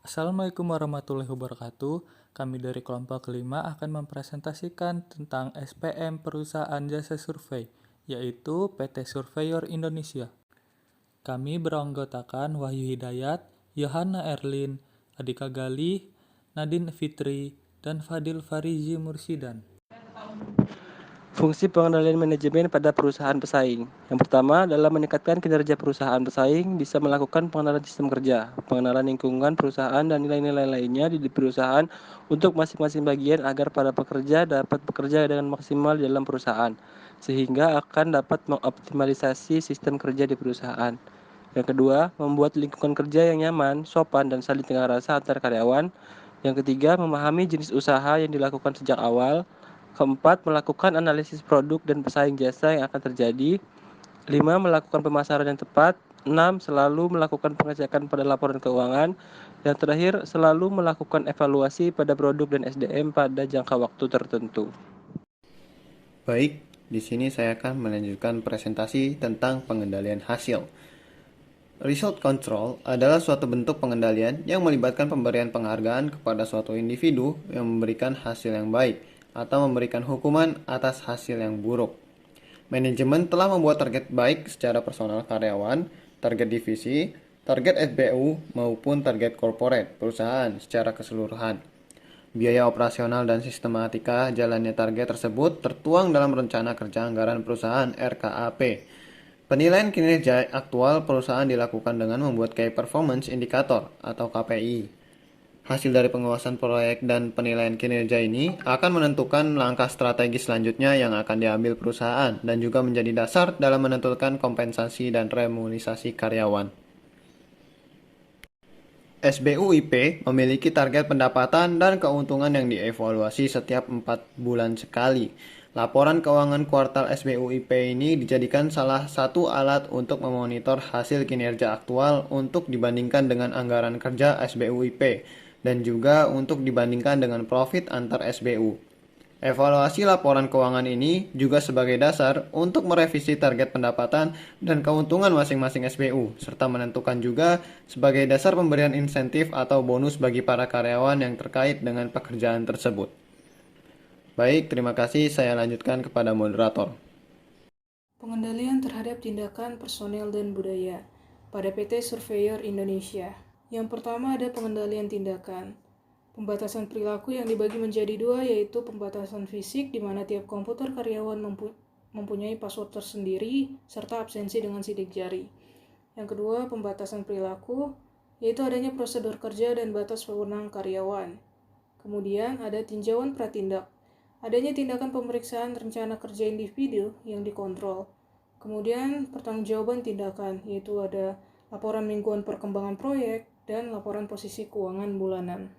Assalamualaikum warahmatullahi wabarakatuh. Kami dari kelompok kelima akan mempresentasikan tentang SPM Perusahaan Jasa Survei, yaitu PT Surveyor Indonesia. Kami beranggotakan Wahyu Hidayat, Yohana Erlin, Adika Galih, Nadine Fitri, dan Fadil Farizi Mursidan. Fungsi pengendalian manajemen pada perusahaan pesaing. Yang pertama adalah meningkatkan kinerja perusahaan pesaing, bisa melakukan pengenalan sistem kerja, pengenalan lingkungan perusahaan, dan nilai-nilai lainnya di perusahaan untuk masing-masing bagian agar para pekerja dapat bekerja dengan maksimal di dalam perusahaan, sehingga akan dapat mengoptimalisasi sistem kerja di perusahaan. Yang kedua, membuat lingkungan kerja yang nyaman, sopan, dan saling dengar rasa antar karyawan. Yang ketiga, memahami jenis usaha yang dilakukan sejak awal. Keempat, melakukan analisis produk dan pesaing jasa yang akan terjadi. 5, melakukan pemasaran yang tepat. 6, selalu melakukan pengecekan pada laporan keuangan. Yang terakhir, selalu melakukan evaluasi pada produk dan SDM pada jangka waktu tertentu. Baik, di sini saya akan melanjutkan presentasi tentang pengendalian hasil. Result control adalah suatu bentuk pengendalian yang melibatkan pemberian penghargaan kepada suatu individu yang memberikan hasil yang baik atau memberikan hukuman atas hasil yang buruk. Manajemen telah membuat target baik secara personal karyawan, target divisi, target SBU, maupun target corporate perusahaan secara keseluruhan. Biaya operasional dan sistematika jalannya target tersebut tertuang dalam Rencana Kerja Anggaran Perusahaan (RKAP). Penilaian kinerja aktual perusahaan dilakukan dengan membuat Key Performance Indicator atau KPI. Hasil dari pengawasan proyek dan penilaian kinerja ini akan menentukan langkah strategi selanjutnya yang akan diambil perusahaan dan juga menjadi dasar dalam menentukan kompensasi dan remunerasi karyawan. SBUIP memiliki target pendapatan dan keuntungan yang dievaluasi setiap 4 bulan sekali. Laporan keuangan kuartal SBUIP ini dijadikan salah satu alat untuk memonitor hasil kinerja aktual untuk dibandingkan dengan anggaran kerja SBUIP dan juga untuk dibandingkan dengan profit antar SBU. Evaluasi laporan keuangan ini juga sebagai dasar untuk merevisi target pendapatan dan keuntungan masing-masing SBU, serta menentukan juga sebagai dasar pemberian insentif atau bonus bagi para karyawan yang terkait dengan pekerjaan tersebut. Baik, terima kasih. Saya lanjutkan kepada moderator. Pengendalian terhadap tindakan personel dan budaya pada PT Surveyor Indonesia. Yang pertama ada pengendalian tindakan. Pembatasan perilaku yang dibagi menjadi dua, yaitu pembatasan fisik di mana tiap komputer karyawan mempunyai password tersendiri serta absensi dengan sidik jari. Yang kedua, pembatasan perilaku, yaitu adanya prosedur kerja dan batas wewenang karyawan. Kemudian ada tinjauan pratindak, adanya tindakan pemeriksaan rencana kerja individu yang dikontrol. Kemudian pertanggungjawaban tindakan, yaitu ada laporan mingguan perkembangan proyek dan laporan posisi keuangan bulanan.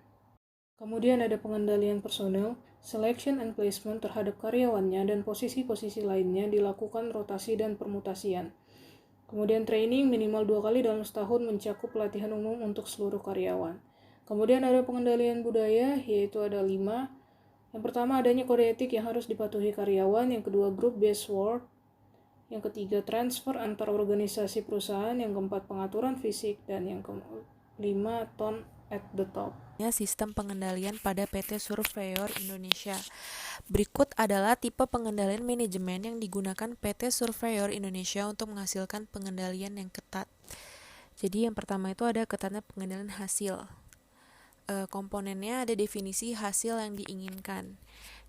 Kemudian ada pengendalian personel, selection and placement terhadap karyawannya dan posisi-posisi lainnya dilakukan rotasi dan permutasian. Kemudian training minimal 2 kali dalam setahun mencakup pelatihan umum untuk seluruh karyawan. Kemudian ada pengendalian budaya, yaitu ada 5. Yang pertama adanya kode etik yang harus dipatuhi karyawan, yang kedua group based work, yang ketiga transfer antar organisasi perusahaan, yang keempat pengaturan fisik, dan yang kelima tone at the top. Sistem pengendalian pada PT Surveyor Indonesia. Berikut adalah tipe pengendalian manajemen yang digunakan PT Surveyor Indonesia untuk menghasilkan pengendalian yang ketat. Jadi yang pertama itu ada ketatnya pengendalian hasil. Komponennya ada definisi hasil yang diinginkan.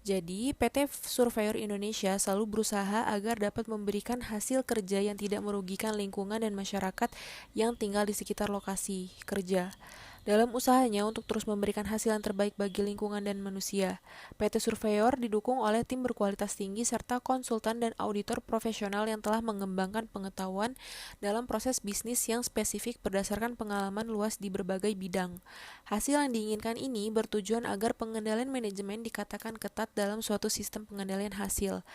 Jadi, PT Surveyor Indonesia selalu berusaha agar dapat memberikan hasil kerja yang tidak merugikan lingkungan dan masyarakat yang tinggal di sekitar lokasi kerja. Dalam usahanya untuk terus memberikan hasil yang terbaik bagi lingkungan dan manusia, PT Surveyor didukung oleh tim berkualitas tinggi serta konsultan dan auditor profesional yang telah mengembangkan pengetahuan dalam proses bisnis yang spesifik berdasarkan pengalaman luas di berbagai bidang. Hasil yang diinginkan ini bertujuan agar pengendalian manajemen dikatakan ketat dalam suatu sistem pengendalian hasil.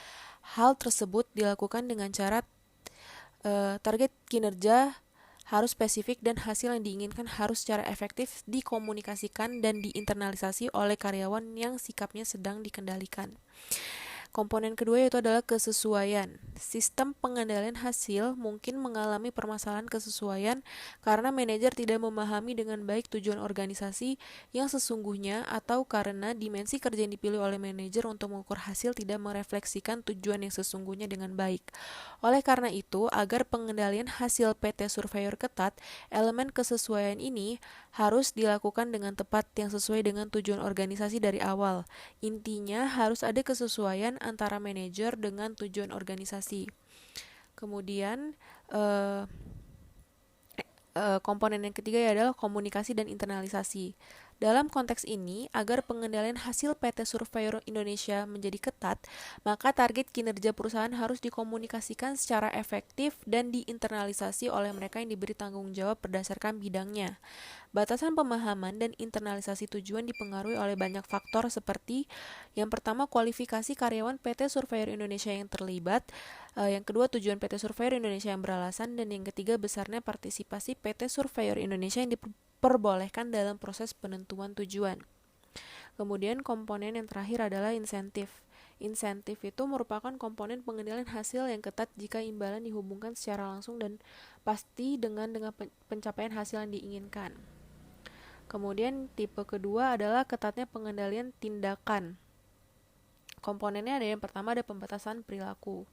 Hal tersebut dilakukan dengan cara target kinerja harus spesifik dan hasil yang diinginkan harus secara efektif dikomunikasikan dan diinternalisasi oleh karyawan yang sikapnya sedang dikendalikan. Komponen kedua yaitu adalah kesesuaian. Sistem pengendalian hasil mungkin mengalami permasalahan kesesuaian karena manajer tidak memahami dengan baik tujuan organisasi yang sesungguhnya atau karena dimensi kerja yang dipilih oleh manajer untuk mengukur hasil tidak merefleksikan tujuan yang sesungguhnya dengan baik. Oleh karena itu, agar pengendalian hasil PT Surveyor ketat, elemen kesesuaian ini harus dilakukan dengan tepat yang sesuai dengan tujuan organisasi dari awal. Intinya harus ada kesesuaian antara manajer dengan tujuan organisasi. Kemudian komponen yang ketiga adalah komunikasi dan internalisasi. Dalam konteks ini, agar pengendalian hasil PT Surveyor Indonesia menjadi ketat, maka target kinerja perusahaan harus dikomunikasikan secara efektif dan diinternalisasi oleh mereka yang diberi tanggung jawab berdasarkan bidangnya. Batasan pemahaman dan internalisasi tujuan dipengaruhi oleh banyak faktor seperti yang pertama kualifikasi karyawan PT Surveyor Indonesia yang terlibat, yang kedua tujuan PT Surveyor Indonesia yang beralasan, dan yang ketiga besarnya partisipasi PT Surveyor Indonesia yang diperbolehkan dalam proses penentuan tujuan. Kemudian komponen yang terakhir adalah insentif. Insentif itu merupakan komponen pengendalian hasil yang ketat jika imbalan dihubungkan secara langsung dan pasti dengan pencapaian hasil yang diinginkan. Kemudian tipe kedua adalah ketatnya pengendalian tindakan. Komponennya ada yang pertama ada pembatasan perilaku.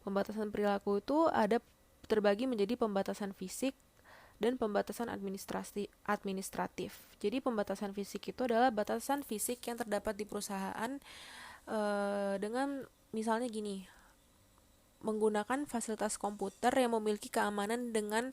Pembatasan perilaku itu ada terbagi menjadi pembatasan fisik dan pembatasan administratif. Jadi pembatasan fisik itu adalah batasan fisik yang terdapat di perusahaan dengan misalnya gini, menggunakan fasilitas komputer yang memiliki keamanan dengan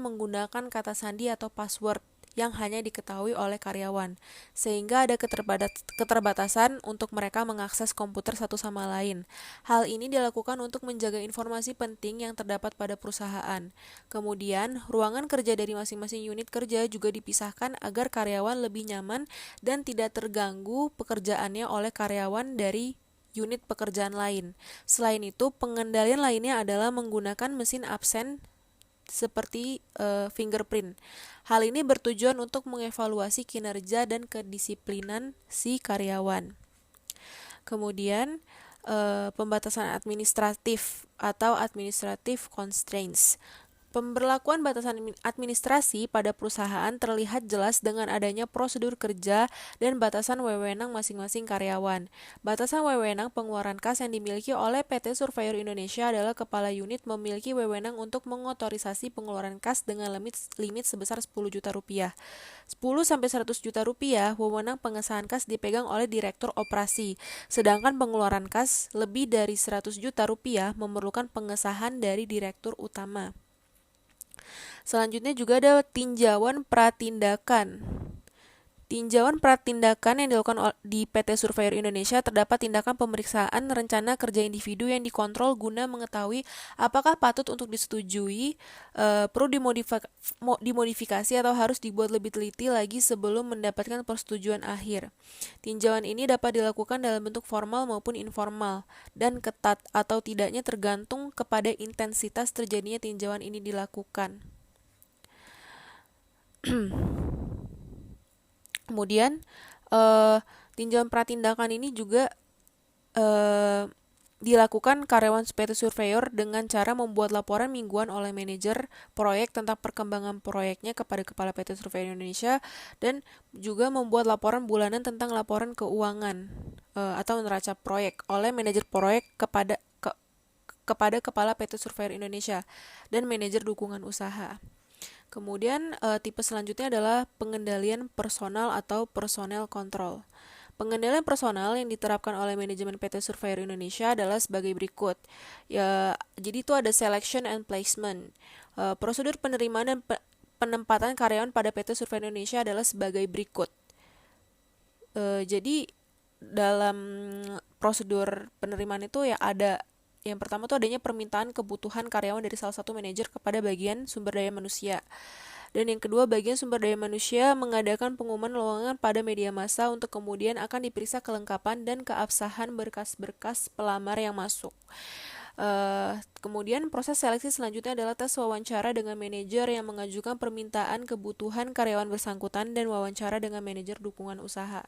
menggunakan kata sandi atau password yang hanya diketahui oleh karyawan, sehingga ada keterbatasan untuk mereka mengakses komputer satu sama lain. Hal ini dilakukan untuk menjaga informasi penting yang terdapat pada perusahaan. Kemudian, ruangan kerja dari masing-masing unit kerja juga dipisahkan agar karyawan lebih nyaman dan tidak terganggu pekerjaannya oleh karyawan dari unit pekerjaan lain. Selain itu, pengendalian lainnya adalah menggunakan mesin absen seperti fingerprint. Hal ini bertujuan untuk mengevaluasi kinerja dan kedisiplinan si karyawan. Kemudian pembatasan administratif atau administrative constraints. Pemberlakuan batasan administrasi pada perusahaan terlihat jelas dengan adanya prosedur kerja dan batasan wewenang masing-masing karyawan. Batasan wewenang pengeluaran kas yang dimiliki oleh PT Surveyor Indonesia adalah kepala unit memiliki wewenang untuk mengotorisasi pengeluaran kas dengan limit sebesar 10 juta rupiah. 10-100 juta rupiah, wewenang pengesahan kas dipegang oleh direktur operasi, sedangkan pengeluaran kas lebih dari 100 juta rupiah memerlukan pengesahan dari direktur utama. Selanjutnya juga ada tinjauan pratindakan. Tinjauan pratindakan yang dilakukan di PT Surveyor Indonesia terdapat tindakan pemeriksaan rencana kerja individu yang dikontrol guna mengetahui apakah patut untuk disetujui, perlu dimodifikasi atau harus dibuat lebih teliti lagi sebelum mendapatkan persetujuan akhir. Tinjauan ini dapat dilakukan dalam bentuk formal maupun informal, dan ketat atau tidaknya tergantung kepada intensitas terjadinya tinjauan ini dilakukan. Kemudian tinjauan pratindakan ini juga dilakukan karyawan PT Surveyor dengan cara membuat laporan mingguan oleh manajer proyek tentang perkembangan proyeknya kepada Kepala PT Surveyor Indonesia, dan juga membuat laporan bulanan tentang laporan keuangan atau neraca proyek oleh manajer proyek kepada Kepala PT Surveyor Indonesia dan manajer dukungan usaha. Kemudian tipe selanjutnya adalah pengendalian personal atau personnel control. Pengendalian personal yang diterapkan oleh manajemen PT Surveyor Indonesia adalah sebagai berikut. Jadi itu ada selection and placement. Prosedur penerimaan dan penempatan karyawan pada PT Surveyor Indonesia adalah sebagai berikut. Jadi dalam prosedur penerimaan itu ya ada yang pertama tuh adanya permintaan kebutuhan karyawan dari salah satu manajer kepada bagian sumber daya manusia. Dan yang kedua, bagian sumber daya manusia mengadakan pengumuman lowongan pada media massa untuk kemudian akan diperiksa kelengkapan dan keabsahan berkas-berkas pelamar yang masuk. Kemudian proses seleksi selanjutnya adalah tes wawancara dengan manajer yang mengajukan permintaan kebutuhan karyawan bersangkutan dan wawancara dengan manajer dukungan usaha.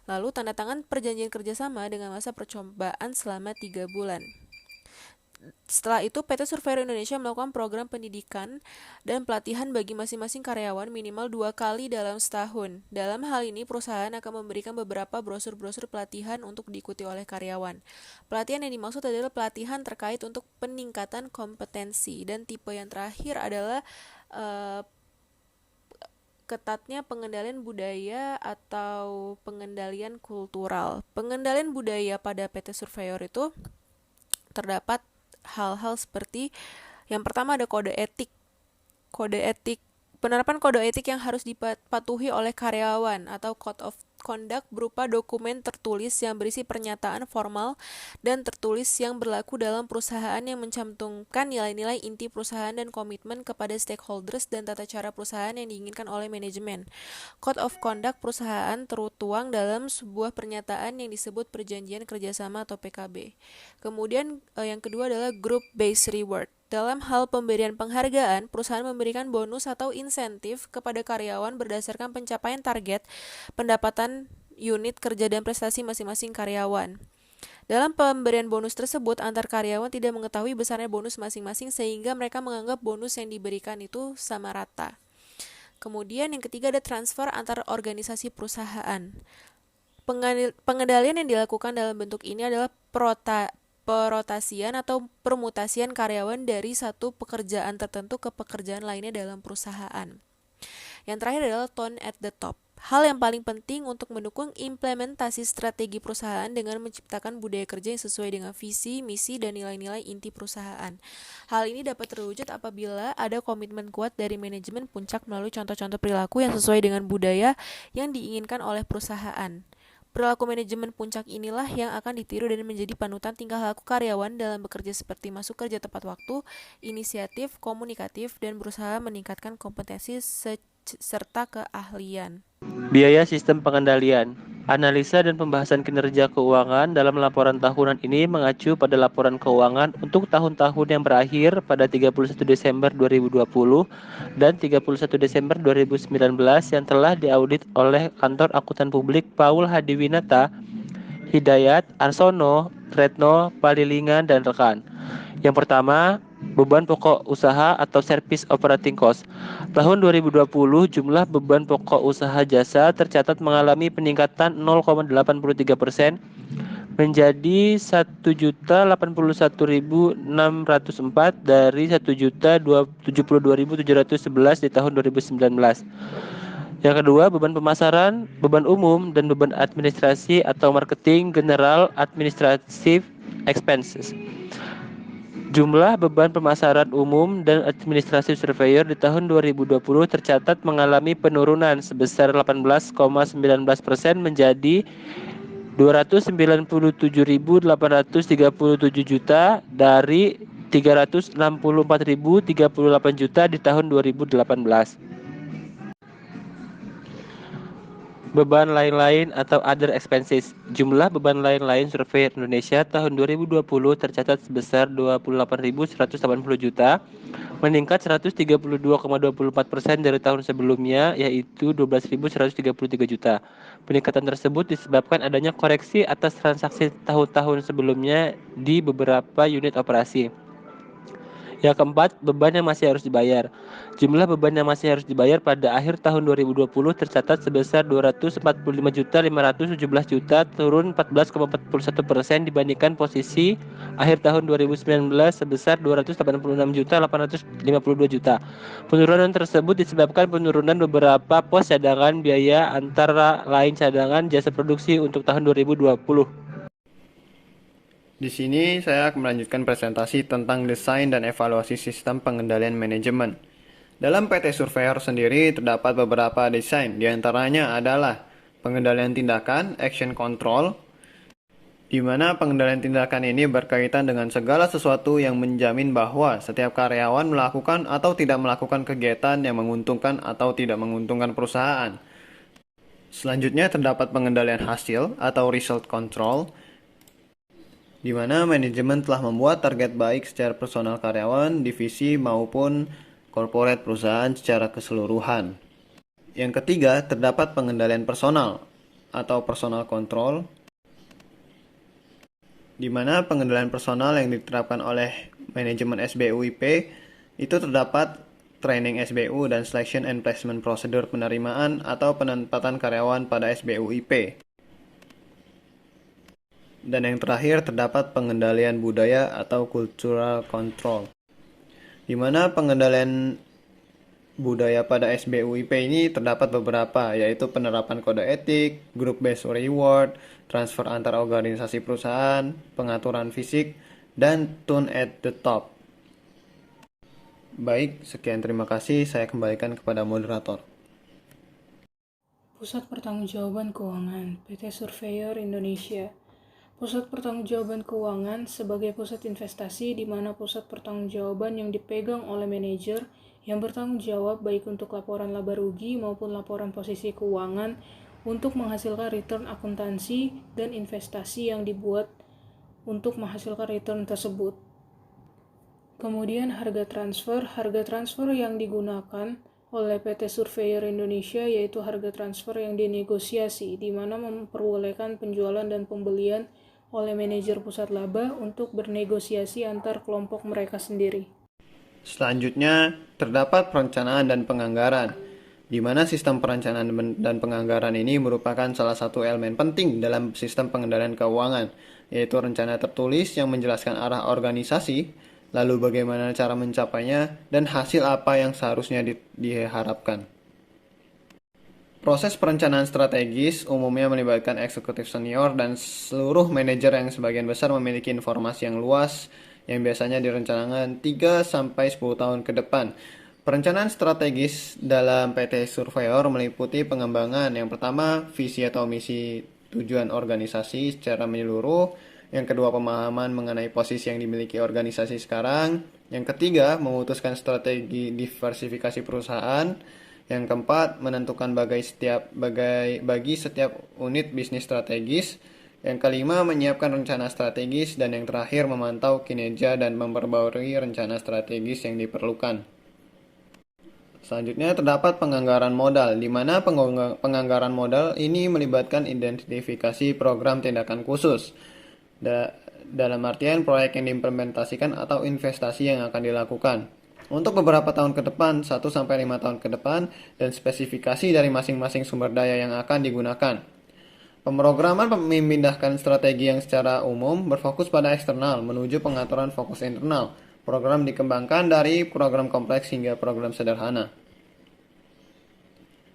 Lalu tanda tangan perjanjian kerjasama dengan masa percobaan selama 3 bulan. Setelah itu, PT Surveyor Indonesia melakukan program pendidikan dan pelatihan bagi masing-masing karyawan minimal 2 kali dalam setahun. Dalam hal ini, perusahaan akan memberikan beberapa brosur-brosur pelatihan untuk diikuti oleh karyawan. Pelatihan yang dimaksud adalah pelatihan terkait untuk peningkatan kompetensi. Dan tipe yang terakhir adalah ketatnya pengendalian budaya atau pengendalian kultural. Pengendalian budaya pada PT Surveyor itu terdapat hal-hal seperti yang pertama ada kode etik. Penerapan kode etik yang harus dipatuhi oleh karyawan atau code of conduct berupa dokumen tertulis yang berisi pernyataan formal dan tertulis yang berlaku dalam perusahaan yang mencantumkan nilai-nilai inti perusahaan dan komitmen kepada stakeholders dan tata cara perusahaan yang diinginkan oleh manajemen. Code of conduct perusahaan tertuang dalam sebuah pernyataan yang disebut perjanjian kerjasama atau PKB. Kemudian yang kedua adalah group based reward. Dalam hal pemberian penghargaan, perusahaan memberikan bonus atau insentif kepada karyawan berdasarkan pencapaian target, pendapatan unit kerja dan prestasi masing-masing karyawan. Dalam pemberian bonus tersebut, antar karyawan tidak mengetahui besarnya bonus masing-masing sehingga mereka menganggap bonus yang diberikan itu sama rata. Kemudian yang ketiga ada transfer antar organisasi perusahaan. Pengendalian yang dilakukan dalam bentuk ini adalah perotasian atau permutasian karyawan dari satu pekerjaan tertentu ke pekerjaan lainnya dalam perusahaan. Yang terakhir adalah tone at the top. Hal yang paling penting untuk mendukung implementasi strategi perusahaan dengan menciptakan budaya kerja yang sesuai dengan visi, misi, dan nilai-nilai inti perusahaan. Hal ini dapat terwujud apabila ada komitmen kuat dari manajemen puncak melalui contoh-contoh perilaku yang sesuai dengan budaya yang diinginkan oleh perusahaan. Perilaku manajemen puncak inilah yang akan ditiru dan menjadi panutan tingkah laku karyawan dalam bekerja seperti masuk kerja tepat waktu, inisiatif, komunikatif, dan berusaha meningkatkan kompetensi serta keahlian. Biaya sistem pengendalian. Analisa dan pembahasan kinerja keuangan dalam laporan tahunan ini mengacu pada laporan keuangan untuk tahun-tahun yang berakhir pada 31 Desember 2020 dan 31 Desember 2019 yang telah diaudit oleh Kantor Akuntan Publik Paul Hadiwinata, Hidayat, Arsono, Retno, Palilingan, dan rekan. Yang pertama, beban pokok usaha atau service operating cost. Tahun 2020, jumlah beban pokok usaha jasa tercatat mengalami peningkatan 0,83% menjadi 1.081.604 dari 1.072.711 di tahun 2019. Yang kedua, beban pemasaran, beban umum, dan beban administrasi atau marketing general administrative expenses. Jumlah beban pemasaran umum dan administrasi surveyor di tahun 2020 tercatat mengalami penurunan sebesar 18,19% menjadi 297.837 juta dari 364.038 juta di tahun 2018. Beban lain-lain atau other expenses. Jumlah beban lain-lain Surveyor Indonesia tahun 2020 tercatat sebesar 28.180 juta, meningkat 132,24% dari tahun sebelumnya, yaitu 12.133 juta. Peningkatan tersebut disebabkan adanya koreksi atas transaksi tahun-tahun sebelumnya di beberapa unit operasi. Yang keempat, beban yang masih harus dibayar. Jumlah beban yang masih harus dibayar pada akhir tahun 2020 tercatat sebesar 245.517 juta, turun 14,41% dibandingkan posisi akhir tahun 2019 sebesar 286.852 juta. Penurunan tersebut disebabkan penurunan beberapa pos cadangan biaya, antara lain cadangan jasa produksi untuk tahun 2020. Di sini saya akan melanjutkan presentasi tentang desain dan evaluasi sistem pengendalian manajemen. Dalam PT Surveyor sendiri terdapat beberapa desain, diantaranya adalah pengendalian tindakan, action control, di mana pengendalian tindakan ini berkaitan dengan segala sesuatu yang menjamin bahwa setiap karyawan melakukan atau tidak melakukan kegiatan yang menguntungkan atau tidak menguntungkan perusahaan. Selanjutnya terdapat pengendalian hasil atau result control, di mana manajemen telah membuat target baik secara personal karyawan, divisi maupun korporat perusahaan secara keseluruhan. Yang ketiga, terdapat pengendalian personal atau personal control, di mana pengendalian personal yang diterapkan oleh manajemen SBUIP itu terdapat training SBU dan selection and placement procedure penerimaan atau penempatan karyawan pada SBUIP. Dan yang terakhir terdapat pengendalian budaya atau cultural control, di mana pengendalian budaya pada SBUIP ini terdapat beberapa, yaitu penerapan kode etik, group based reward, transfer antar organisasi perusahaan, pengaturan fisik, dan tone at the top. Baik, sekian terima kasih. Saya kembalikan kepada moderator. Pusat Pertanggungjawaban Keuangan PT Surveyor Indonesia. Pusat Pertanggungjawaban Keuangan sebagai pusat investasi di mana pusat pertanggungjawaban yang dipegang oleh manajer yang bertanggung jawab baik untuk laporan laba rugi maupun laporan posisi keuangan untuk menghasilkan return akuntansi dan investasi yang dibuat untuk menghasilkan return tersebut. Kemudian harga transfer yang digunakan oleh PT Surveyor Indonesia yaitu harga transfer yang dinegosiasi di mana memperbolehkan penjualan dan pembelian oleh manajer pusat laba untuk bernegosiasi antar kelompok mereka sendiri. Selanjutnya, terdapat perencanaan dan penganggaran, di mana sistem perencanaan dan penganggaran ini merupakan salah satu elemen penting dalam sistem pengendalian keuangan, yaitu rencana tertulis yang menjelaskan arah organisasi, lalu bagaimana cara mencapainya, dan hasil apa yang seharusnya diharapkan. Proses perencanaan strategis umumnya melibatkan eksekutif senior dan seluruh manajer yang sebagian besar memiliki informasi yang luas yang biasanya direncanakan 3-10 tahun ke depan. Perencanaan strategis dalam PT Surveyor meliputi pengembangan yang pertama, visi atau misi tujuan organisasi secara menyeluruh, yang kedua, pemahaman mengenai posisi yang dimiliki organisasi sekarang, yang ketiga, memutuskan strategi diversifikasi perusahaan, yang keempat, menentukan bagi setiap unit bisnis strategis. Yang kelima, menyiapkan rencana strategis. Dan yang terakhir, memantau kinerja dan memperbarui rencana strategis yang diperlukan. Selanjutnya terdapat penganggaran modal, di mana penganggaran modal ini melibatkan identifikasi program tindakan khusus. Dalam artian proyek yang diimplementasikan atau investasi yang akan dilakukan untuk beberapa tahun ke depan, 1-5 tahun ke depan, dan spesifikasi dari masing-masing sumber daya yang akan digunakan. Pemrograman memindahkan strategi yang secara umum berfokus pada eksternal menuju pengaturan fokus internal. Program dikembangkan dari program kompleks hingga program sederhana.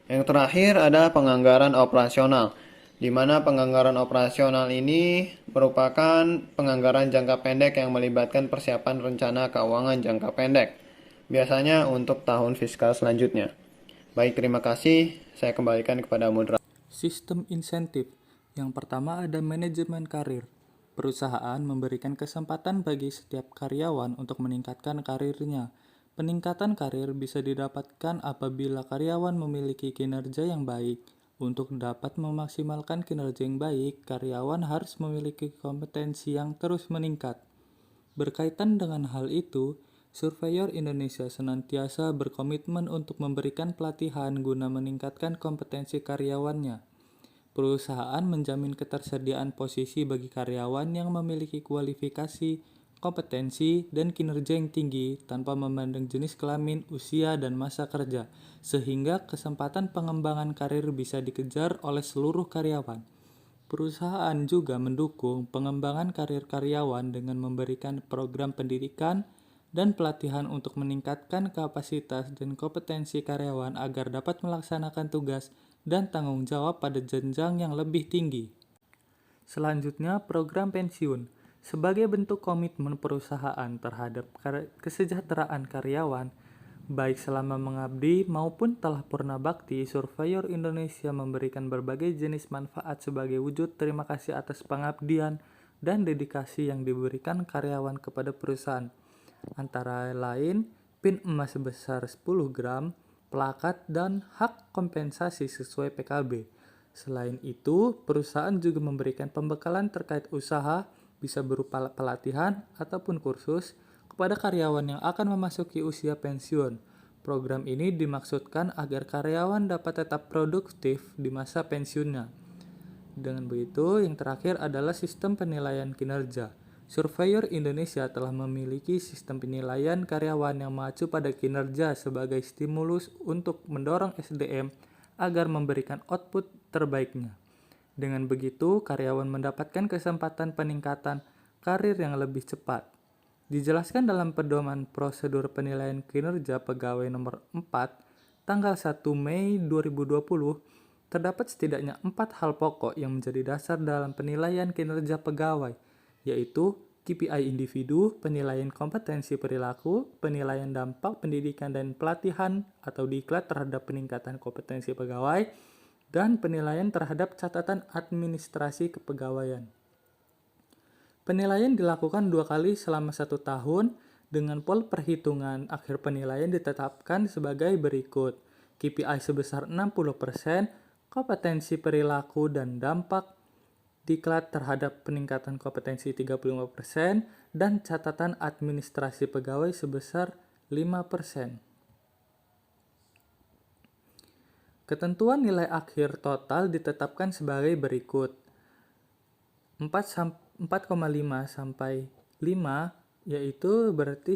Yang terakhir ada penganggaran operasional, di mana penganggaran operasional ini merupakan penganggaran jangka pendek yang melibatkan persiapan rencana keuangan jangka pendek, biasanya untuk tahun fiskal selanjutnya. Baik, terima kasih. Saya kembalikan kepada moderator. Sistem insentif. Yang pertama ada manajemen karir. Perusahaan memberikan kesempatan bagi setiap karyawan untuk meningkatkan karirnya. Peningkatan karir bisa didapatkan apabila karyawan memiliki kinerja yang baik. Untuk dapat memaksimalkan kinerja yang baik, karyawan harus memiliki kompetensi yang terus meningkat. Berkaitan dengan hal itu, Surveyor Indonesia senantiasa berkomitmen untuk memberikan pelatihan guna meningkatkan kompetensi karyawannya. Perusahaan menjamin ketersediaan posisi bagi karyawan yang memiliki kualifikasi, kompetensi, dan kinerja yang tinggi tanpa memandang jenis kelamin, usia, dan masa kerja, sehingga kesempatan pengembangan karir bisa dikejar oleh seluruh karyawan. Perusahaan juga mendukung pengembangan karir karyawan dengan memberikan program pendidikan dan pelatihan untuk meningkatkan kapasitas dan kompetensi karyawan agar dapat melaksanakan tugas dan tanggung jawab pada jenjang yang lebih tinggi. Selanjutnya, program pensiun. Sebagai bentuk komitmen perusahaan terhadap kesejahteraan karyawan, baik selama mengabdi maupun telah purna bakti, Surveyor Indonesia memberikan berbagai jenis manfaat sebagai wujud terima kasih atas pengabdian dan dedikasi yang diberikan karyawan kepada perusahaan. Antara lain, pin emas sebesar 10 gram, plakat, dan hak kompensasi sesuai PKB. Selain itu, perusahaan juga memberikan pembekalan terkait usaha, bisa berupa pelatihan ataupun kursus, kepada karyawan yang akan memasuki usia pensiun. Program ini dimaksudkan agar karyawan dapat tetap produktif di masa pensiunnya. Dengan begitu, yang terakhir adalah sistem penilaian kinerja. Surveyor Indonesia telah memiliki sistem penilaian karyawan yang mengacu pada kinerja sebagai stimulus untuk mendorong SDM agar memberikan output terbaiknya. Dengan begitu, karyawan mendapatkan kesempatan peningkatan karir yang lebih cepat. Dijelaskan dalam Pedoman Prosedur Penilaian Kinerja Pegawai Nomor 4, tanggal 1 Mei 2020, terdapat setidaknya 4 hal pokok yang menjadi dasar dalam penilaian kinerja pegawai, yaitu KPI individu, penilaian kompetensi perilaku, penilaian dampak pendidikan dan pelatihan atau diklat terhadap peningkatan kompetensi pegawai, dan penilaian terhadap catatan administrasi kepegawaian. Penilaian dilakukan 2 kali selama 1 tahun, dengan pola perhitungan akhir penilaian ditetapkan sebagai berikut. KPI sebesar 60%, kompetensi perilaku dan dampak diklat terhadap peningkatan kompetensi 35%, dan catatan administrasi pegawai sebesar 5%. Ketentuan nilai akhir total ditetapkan sebagai berikut. 4,5 sampai 5 yaitu berarti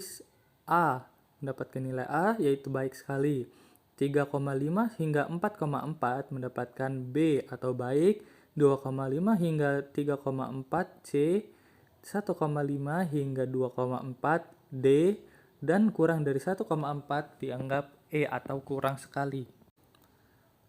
A, mendapatkan nilai A yaitu baik sekali. 3,5 hingga 4,4 mendapatkan B atau baik, 2,5 hingga 3,4 C, 1,5 hingga 2,4 D, dan kurang dari 1,4 dianggap E atau kurang sekali.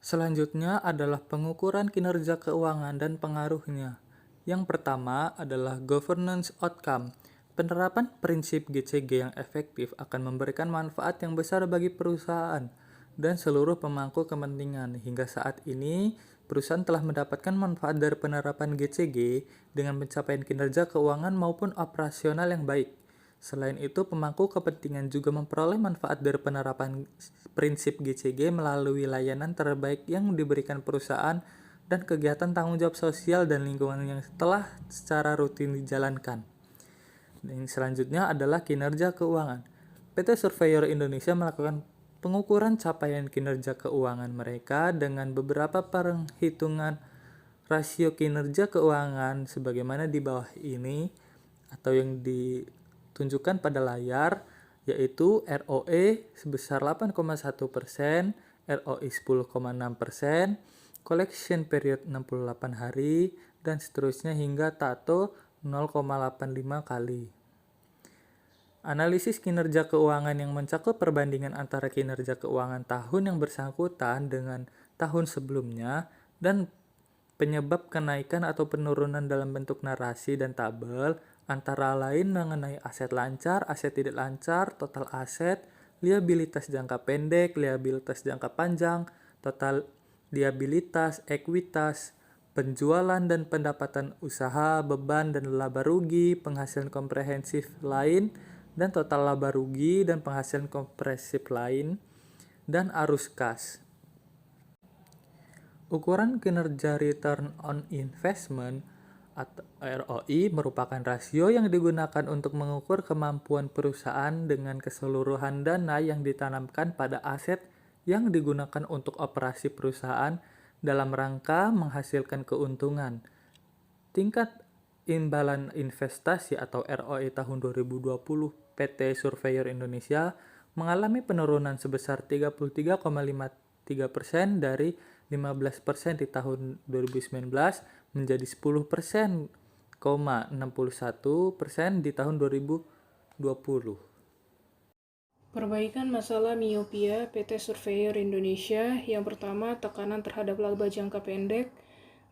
Selanjutnya adalah pengukuran kinerja keuangan dan pengaruhnya. Yang pertama adalah governance outcome. Penerapan prinsip GCG yang efektif akan memberikan manfaat yang besar bagi perusahaan dan seluruh pemangku kepentingan. Hingga saat ini, perusahaan telah mendapatkan manfaat dari penerapan GCG dengan pencapaian kinerja keuangan maupun operasional yang baik. Selain itu, pemangku kepentingan juga memperoleh manfaat dari penerapan prinsip GCG melalui layanan terbaik yang diberikan perusahaan dan kegiatan tanggung jawab sosial dan lingkungan yang telah secara rutin dijalankan. Dan selanjutnya adalah kinerja keuangan. PT Surveyor Indonesia melakukan pengukuran capaian kinerja keuangan mereka dengan beberapa perhitungan rasio kinerja keuangan sebagaimana di bawah ini atau yang ditunjukkan pada layar, yaitu ROE sebesar 8,1%, ROI 10,6%, collection period 68 hari, dan seterusnya hingga TATO 0,85 kali. Analisis kinerja keuangan yang mencakup perbandingan antara kinerja keuangan tahun yang bersangkutan dengan tahun sebelumnya dan penyebab kenaikan atau penurunan dalam bentuk narasi dan tabel antara lain mengenai aset lancar, aset tidak lancar, total aset, liabilitas jangka pendek, liabilitas jangka panjang, total liabilitas, ekuitas, penjualan dan pendapatan usaha, beban dan laba rugi, penghasilan komprehensif lain, dan total laba rugi dan penghasilan komprehensif lain, dan arus kas. Ukuran kinerja return on investment atau ROI merupakan rasio yang digunakan untuk mengukur kemampuan perusahaan dengan keseluruhan dana yang ditanamkan pada aset yang digunakan untuk operasi perusahaan dalam rangka menghasilkan keuntungan. Tingkat imbalan investasi atau ROI tahun 2020 PT Surveyor Indonesia mengalami penurunan sebesar 33,53% dari 15% di tahun 2019 menjadi 10,61% di tahun 2020. Perbaikan masalah miopia PT Surveyor Indonesia. Yang pertama, tekanan terhadap laba jangka pendek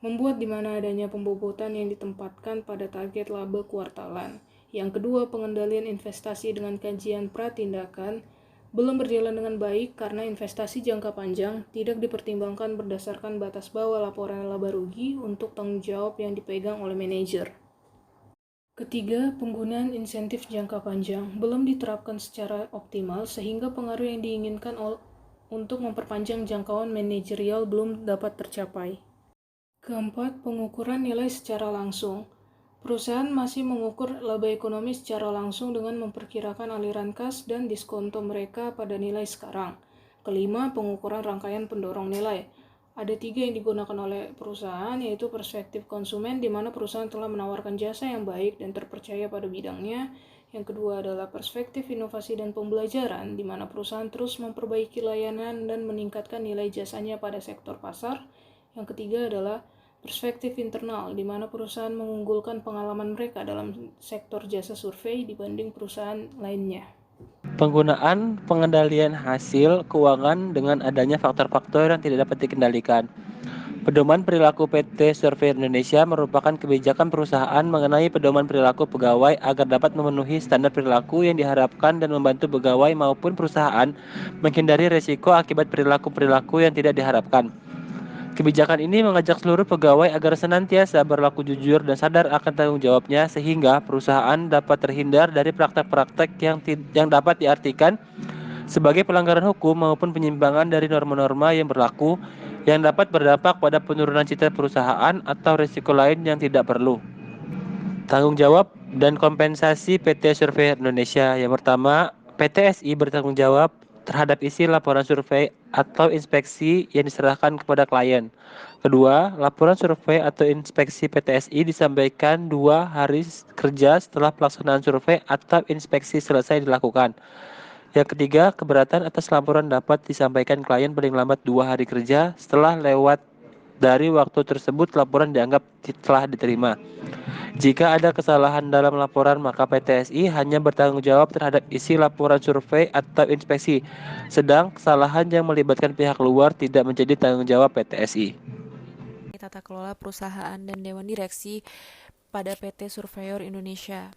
membuat di mana adanya pembobotan yang ditempatkan pada target laba kuartalan. Yang kedua, pengendalian investasi dengan kajian pratindakan belum berjalan dengan baik karena investasi jangka panjang tidak dipertimbangkan berdasarkan batas bawah laporan laba rugi untuk tanggung jawab yang dipegang oleh manajer. Ketiga, penggunaan insentif jangka panjang belum diterapkan secara optimal sehingga pengaruh yang diinginkan untuk memperpanjang jangkauan manajerial belum dapat tercapai. Keempat, pengukuran nilai secara langsung. Perusahaan masih mengukur laba ekonomi secara langsung dengan memperkirakan aliran kas dan diskonto mereka pada nilai sekarang. Kelima, pengukuran rangkaian pendorong nilai. Ada 3 yang digunakan oleh perusahaan, yaitu perspektif konsumen, di mana perusahaan telah menawarkan jasa yang baik dan terpercaya pada bidangnya. Yang kedua adalah perspektif inovasi dan pembelajaran, di mana perusahaan terus memperbaiki layanan dan meningkatkan nilai jasanya pada sektor pasar. Yang ketiga adalah perspektif internal, di mana perusahaan mengunggulkan pengalaman mereka dalam sektor jasa survei dibanding perusahaan lainnya. Penggunaan pengendalian hasil keuangan dengan adanya faktor-faktor yang tidak dapat dikendalikan. Pedoman perilaku PT Survey Indonesia merupakan kebijakan perusahaan mengenai pedoman perilaku pegawai agar dapat memenuhi standar perilaku yang diharapkan dan membantu pegawai maupun perusahaan menghindari risiko akibat perilaku-perilaku yang tidak diharapkan. Kebijakan ini mengajak seluruh pegawai agar senantiasa berlaku jujur dan sadar akan tanggung jawabnya sehingga perusahaan dapat terhindar dari praktek-praktek yang dapat diartikan sebagai pelanggaran hukum maupun penyimpangan dari norma-norma yang berlaku yang dapat berdampak pada penurunan citra perusahaan atau risiko lain yang tidak perlu. Tanggung jawab dan kompensasi PT Survey Indonesia. Yang pertama, PT SI bertanggung jawab terhadap isi laporan survei atau inspeksi yang diserahkan kepada klien. Kedua, laporan survei atau inspeksi PT SI disampaikan 2 hari kerja setelah pelaksanaan survei atau inspeksi selesai dilakukan. Yang ketiga, keberatan atas laporan dapat disampaikan klien paling lambat 2 hari kerja setelah lewat dari waktu tersebut laporan dianggap telah diterima. Jika ada kesalahan dalam laporan, maka PTSI hanya bertanggung jawab terhadap isi laporan survei atau inspeksi, sedang kesalahan yang melibatkan pihak luar tidak menjadi tanggung jawab PTSI. Tata kelola perusahaan dan Dewan Direksi pada PT Surveyor Indonesia.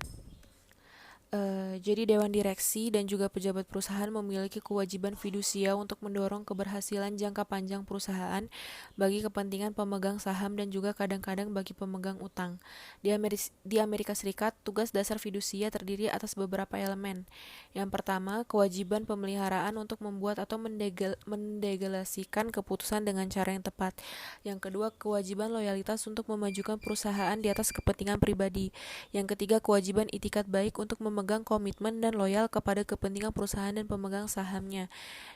Jadi Dewan Direksi dan juga pejabat perusahaan memiliki kewajiban fidusia untuk mendorong keberhasilan jangka panjang perusahaan bagi kepentingan pemegang saham dan juga kadang-kadang bagi pemegang utang. Di Amerika Serikat, tugas dasar fidusia terdiri atas beberapa elemen. Yang pertama, kewajiban pemeliharaan untuk membuat atau mendelegasikan keputusan dengan cara yang tepat. Yang kedua, kewajiban loyalitas untuk memajukan perusahaan di atas kepentingan pribadi. Yang ketiga, kewajiban itikat baik untuk memegang komitmen dan loyal kepada kepentingan perusahaan dan pemegang sahamnya.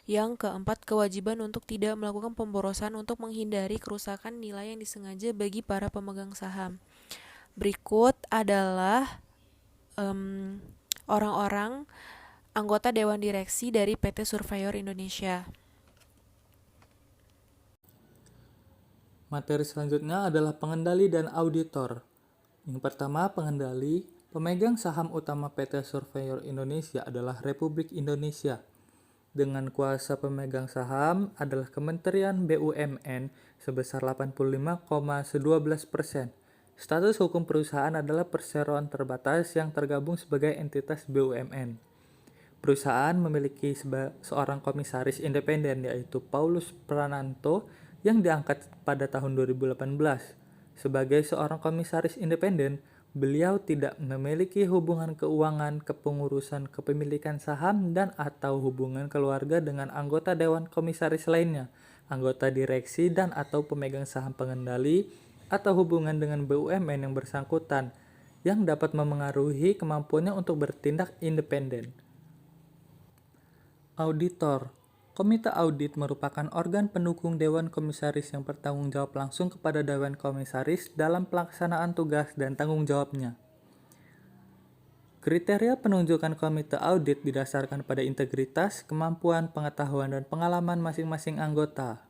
Yang keempat, kewajiban untuk tidak melakukan pemborosan untuk menghindari kerusakan nilai yang disengaja bagi para pemegang saham. Berikut adalah orang-orang anggota Dewan Direksi dari PT Surveyor Indonesia. Materi selanjutnya adalah pengendali dan auditor. Yang pertama, pengendali. Pemegang saham utama PT Surveyor Indonesia adalah Republik Indonesia. Dengan kuasa pemegang saham adalah Kementerian BUMN sebesar 85,12%. Status hukum perusahaan adalah perseroan terbatas yang tergabung sebagai entitas BUMN. Perusahaan memiliki seorang komisaris independen yaitu Paulus Prananto yang diangkat pada tahun 2018. Sebagai seorang komisaris independen, beliau tidak memiliki hubungan keuangan, kepengurusan, kepemilikan saham, dan atau hubungan keluarga dengan anggota Dewan Komisaris lainnya, anggota direksi dan atau pemegang saham pengendali, atau hubungan dengan BUMN yang bersangkutan, yang dapat memengaruhi kemampuannya untuk bertindak independen. Auditor. Komite Audit merupakan organ pendukung Dewan Komisaris yang bertanggung jawab langsung kepada Dewan Komisaris dalam pelaksanaan tugas dan tanggung jawabnya. Kriteria penunjukan Komite Audit didasarkan pada integritas, kemampuan, pengetahuan, dan pengalaman masing-masing anggota.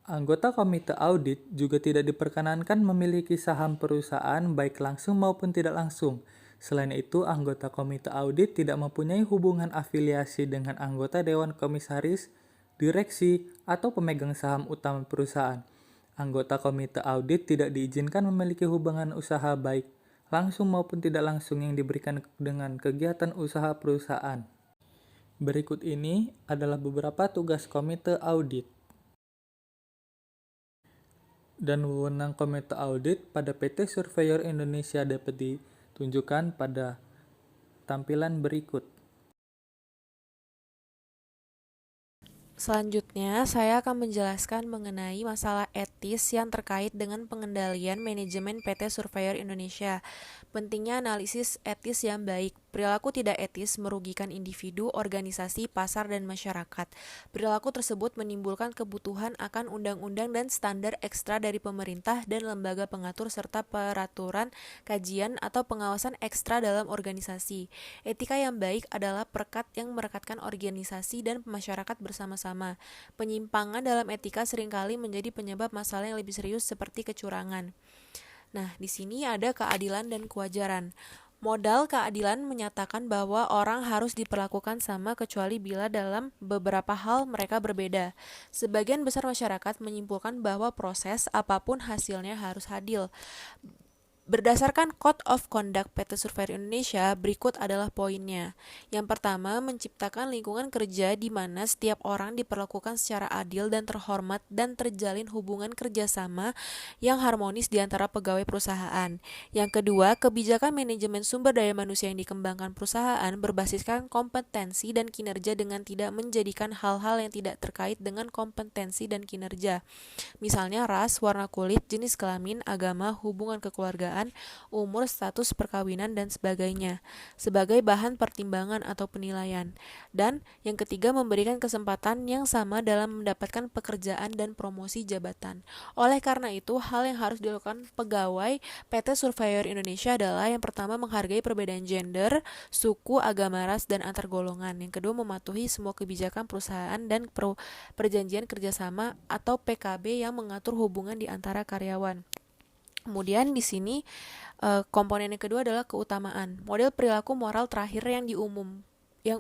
Anggota Komite Audit juga tidak diperkenankan memiliki saham perusahaan baik langsung maupun tidak langsung. Selain itu, anggota Komite Audit tidak mempunyai hubungan afiliasi dengan anggota Dewan Komisaris, direksi, atau pemegang saham utama perusahaan. Anggota Komite Audit tidak diizinkan memiliki hubungan usaha baik langsung maupun tidak langsung yang diberikan dengan kegiatan usaha perusahaan. Berikut ini adalah beberapa tugas Komite Audit dan wewenang Komite Audit pada PT Surveyor Indonesia dapat ditunjukkan pada tampilan berikut. Selanjutnya, saya akan menjelaskan mengenai masalah etis yang terkait dengan pengendalian manajemen PT Surveyor Indonesia. Pentingnya analisis etis yang baik. Perilaku tidak etis merugikan individu, organisasi, pasar, dan masyarakat. Perilaku tersebut menimbulkan kebutuhan akan undang-undang dan standar ekstra dari pemerintah dan lembaga pengatur serta peraturan, kajian, atau pengawasan ekstra dalam organisasi. Etika yang baik adalah perekat yang merekatkan organisasi dan masyarakat bersama-sama. Penyimpangan dalam etika seringkali menjadi penyebab masalah yang lebih serius seperti kecurangan. Nah, di sini ada keadilan dan kewajaran. Modal keadilan menyatakan bahwa orang harus diperlakukan sama kecuali bila dalam beberapa hal mereka berbeda. Sebagian besar masyarakat menyimpulkan bahwa proses apapun hasilnya harus adil. Berdasarkan Code of Conduct PT Surveyor Indonesia, berikut adalah poinnya. Yang pertama, menciptakan lingkungan kerja di mana setiap orang diperlakukan secara adil dan terhormat dan terjalin hubungan kerjasama yang harmonis di antara pegawai perusahaan. Yang kedua, kebijakan manajemen sumber daya manusia yang dikembangkan perusahaan berbasiskan kompetensi dan kinerja dengan tidak menjadikan hal-hal yang tidak terkait dengan kompetensi dan kinerja. Misalnya ras, warna kulit, jenis kelamin, agama, hubungan kekeluargaan, umur, status perkawinan, dan sebagainya, sebagai bahan pertimbangan atau penilaian. Dan yang ketiga, memberikan kesempatan yang sama dalam mendapatkan pekerjaan dan promosi jabatan. Oleh karena itu, hal yang harus dilakukan pegawai PT Surveyor Indonesia adalah yang pertama, menghargai perbedaan gender, suku, agama, ras, dan antar golongan. Yang kedua, mematuhi semua kebijakan perusahaan dan perjanjian kerjasama atau PKB yang mengatur hubungan di antara karyawan. Kemudian di sini komponen yang kedua adalah keutamaan. Model perilaku moral terakhir yang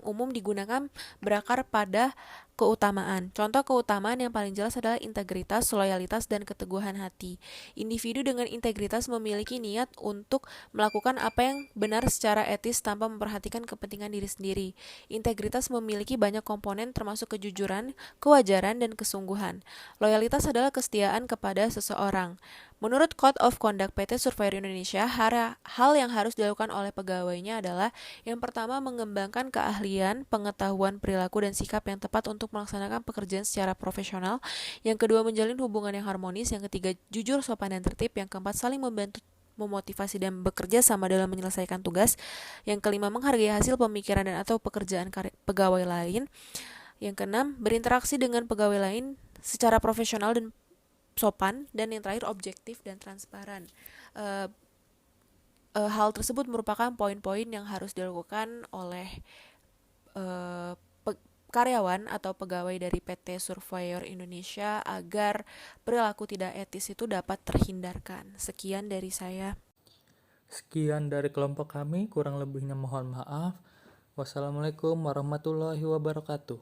umum digunakan berakar pada keutamaan. Contoh keutamaan yang paling jelas adalah integritas, loyalitas, dan keteguhan hati. Individu dengan integritas memiliki niat untuk melakukan apa yang benar secara etis tanpa memperhatikan kepentingan diri sendiri. Integritas memiliki banyak komponen termasuk kejujuran, kewajaran, dan kesungguhan. Loyalitas adalah kesetiaan kepada seseorang. Menurut Code of Conduct PT Surveyor Indonesia, hal yang harus dilakukan oleh pegawainya adalah yang pertama, mengembangkan keahlian, pengetahuan, perilaku, dan sikap yang tepat untuk melaksanakan pekerjaan secara profesional. Yang kedua, menjalin hubungan yang harmonis. Yang ketiga, jujur, sopan, dan tertib. Yang keempat, saling membantu, memotivasi, dan bekerja sama dalam menyelesaikan tugas. Yang kelima, menghargai hasil pemikiran dan atau pekerjaan pegawai lain. Yang keenam, berinteraksi dengan pegawai lain secara profesional dan sopan. Dan yang terakhir, objektif dan transparan. Hal tersebut merupakan poin-poin yang harus dilakukan oleh karyawan atau pegawai dari PT Surveyor Indonesia agar perilaku tidak etis itu dapat terhindarkan. Sekian dari saya. Sekian dari kelompok kami, kurang lebihnya mohon maaf. Wassalamualaikum warahmatullahi wabarakatuh.